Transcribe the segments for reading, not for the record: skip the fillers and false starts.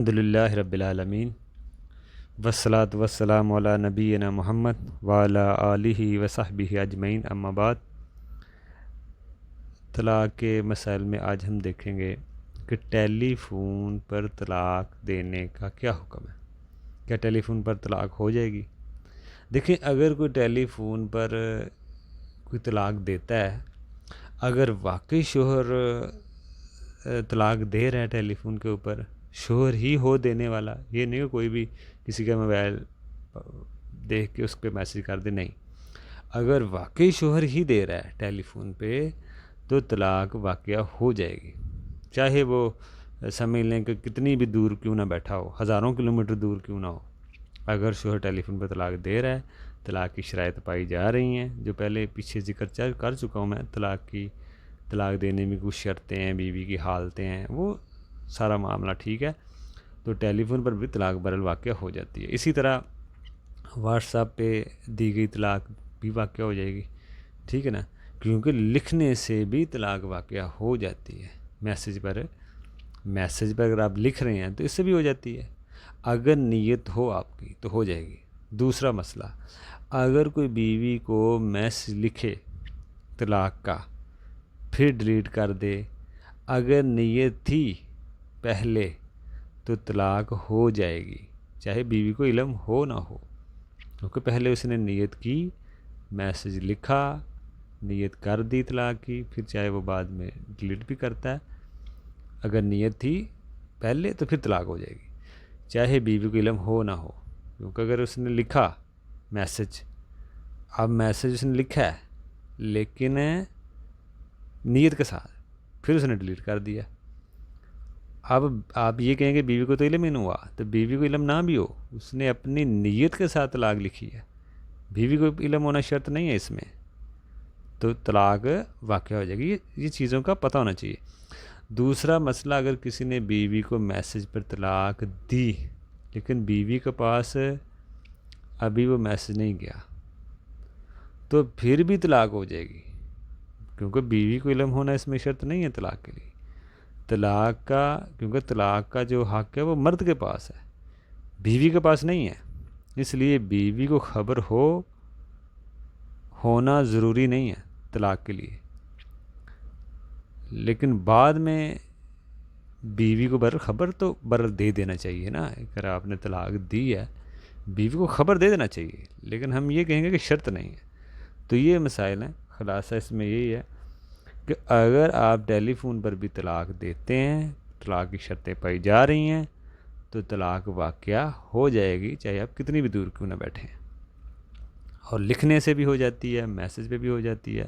الحمدللہ رب العالمین والصلاة والسلام علی نبینا محمد وعلی آلہ وصحبہ اجمعین، اما بعد۔ طلاق کے مسائل میں آج ہم دیکھیں گے کہ ٹیلی فون پر طلاق دینے کا کیا حکم ہے۔ کیا ٹیلی فون پر طلاق ہو جائے گی؟ دیکھیں، اگر کوئی ٹیلی فون پر کوئی طلاق دیتا ہے، اگر واقعی شوہر طلاق دے رہا ہے ٹیلی فون کے اوپر، شوہر ہی ہو دینے والا، یہ نہیں کہ کوئی بھی کسی کا موبائل دیکھ کے اس پہ میسج کر دے، نہیں، اگر واقعی شوہر ہی دے رہا ہے ٹیلی فون پہ تو طلاق واقعہ ہو جائے گی، چاہے وہ سمجھ لیں کہ کتنی بھی دور کیوں نہ بیٹھا ہو، ہزاروں کلومیٹر دور کیوں نہ ہو۔ اگر شوہر ٹیلی فون پہ طلاق دے رہا ہے، طلاق کی شرائط پائی جا رہی ہیں جو پہلے پیچھے ذکر کر چکا ہوں میں، طلاق دینے میں کچھ شرطیں ہیں، بیوی کی حالتیں ہیں، وہ سارا معاملہ ٹھیک ہے، تو ٹیلی فون پر بھی طلاق برل واقع ہو جاتی ہے۔ اسی طرح واٹس ایپ پہ دی گئی طلاق بھی واقع ہو جائے گی، ٹھیک ہے نا، کیونکہ لکھنے سے بھی طلاق واقع ہو جاتی ہے۔ میسج پر اگر آپ لکھ رہے ہیں تو اس سے بھی ہو جاتی ہے، اگر نیت ہو آپ کی تو ہو جائے گی۔ دوسرا مسئلہ، اگر کوئی بیوی کو میسج لکھے طلاق کا پھر ڈیلیٹ کر دے، اگر نیت تھی پہلے تو طلاق ہو جائے گی، چاہے بیوی کو علم ہو نہ ہو، کیونکہ پہلے اس نے نیت کی، میسج لکھا، نیت کر دی طلاق کی، پھر چاہے وہ بعد میں ڈیلیٹ بھی کرتا ہے، اگر نیت تھی پہلے تو پھر طلاق ہو جائے گی، چاہے بیوی کو علم ہو نہ ہو، کیونکہ اگر اس نے لکھا میسج، اب میسج اس نے لکھا ہے لیکن نیت کے ساتھ، پھر اس نے ڈیلیٹ کر دیا، اب آپ یہ کہیں گے بیوی کو تو علم ہی نہیں ہوا، تو بیوی کو علم نہ بھی ہو، اس نے اپنی نیت کے ساتھ طلاق لکھی ہے، بیوی کو علم ہونا شرط نہیں ہے اس میں، تو طلاق واقع ہو جائے گی۔ یہ چیزوں کا پتہ ہونا چاہیے۔ دوسرا مسئلہ، اگر کسی نے بیوی کو میسج پر طلاق دی لیکن بیوی کے پاس ابھی وہ میسج نہیں گیا، تو پھر بھی طلاق ہو جائے گی، کیونکہ بیوی کو علم ہونا اس میں شرط نہیں ہے طلاق کے لیے، کیونکہ طلاق کا جو حق ہے وہ مرد کے پاس ہے، بیوی کے پاس نہیں ہے، اس لیے بیوی کو خبر ہونا ضروری نہیں ہے طلاق کے لیے، لیکن بعد میں بیوی کو خبر تو دے دینا چاہیے نا، اگر آپ نے طلاق دی ہے بیوی کو خبر دے دینا چاہیے، لیکن ہم یہ کہیں گے کہ شرط نہیں ہے۔ تو یہ مسائل ہیں، خلاصہ اس میں یہی ہے کہ اگر آپ ٹیلی فون پر بھی طلاق دیتے ہیں، طلاق کی شرطیں پائی جا رہی ہیں، تو طلاق واقعہ ہو جائے گی، چاہے آپ کتنی بھی دور کیوں نہ بیٹھیں، اور لکھنے سے بھی ہو جاتی ہے، میسج پہ بھی ہو جاتی ہے،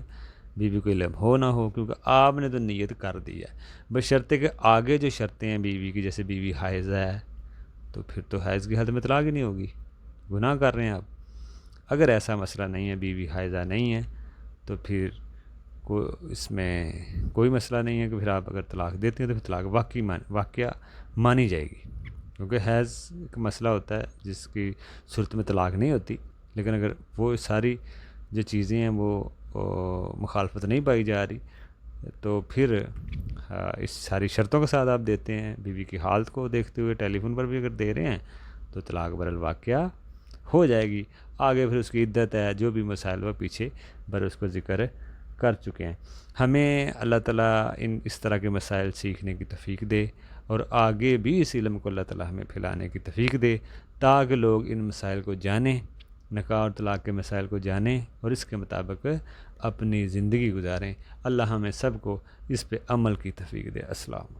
بیوی کو علم ہو نہ ہو، کیونکہ آپ نے تو نیت کر دی ہے، بشرطے کہ آگے جو شرطیں ہیں بیوی کی، جیسے بیوی حائضہ ہے تو پھر تو حیض کی حد میں طلاق ہی نہیں ہوگی، گناہ کر رہے ہیں آپ۔ اگر ایسا مسئلہ نہیں ہے، بیوی حائضہ نہیں ہے، تو پھر اس میں کوئی مسئلہ نہیں ہے کہ پھر آپ اگر طلاق دیتے ہیں تو پھر طلاق واقعہ مانی جائے گی، کیونکہ حیض ایک مسئلہ ہوتا ہے جس کی صورت میں طلاق نہیں ہوتی، لیکن اگر وہ ساری جو چیزیں ہیں وہ مخالفت نہیں پائی جا رہی تو پھر اس ساری شرطوں کے ساتھ آپ دیتے ہیں، بیوی کی حالت کو دیکھتے ہوئے ٹیلی فون پر بھی اگر دے رہے ہیں تو طلاق برل واقعہ ہو جائے گی۔ آگے پھر اس کی عدت ہے، جو بھی مسائل وہ پیچھے اس کو ذکر کر چکے ہیں۔ ہمیں اللہ تعالیٰ اس طرح کے مسائل سیکھنے کی توفیق دے، اور آگے بھی اس علم کو اللہ تعالیٰ ہمیں پھیلانے کی توفیق دے، تاکہ لوگ ان مسائل کو جانیں، نکاح اور طلاق کے مسائل کو جانیں اور اس کے مطابق اپنی زندگی گزاریں۔ اللہ ہمیں سب کو اس پہ عمل کی توفیق دے۔ السلام۔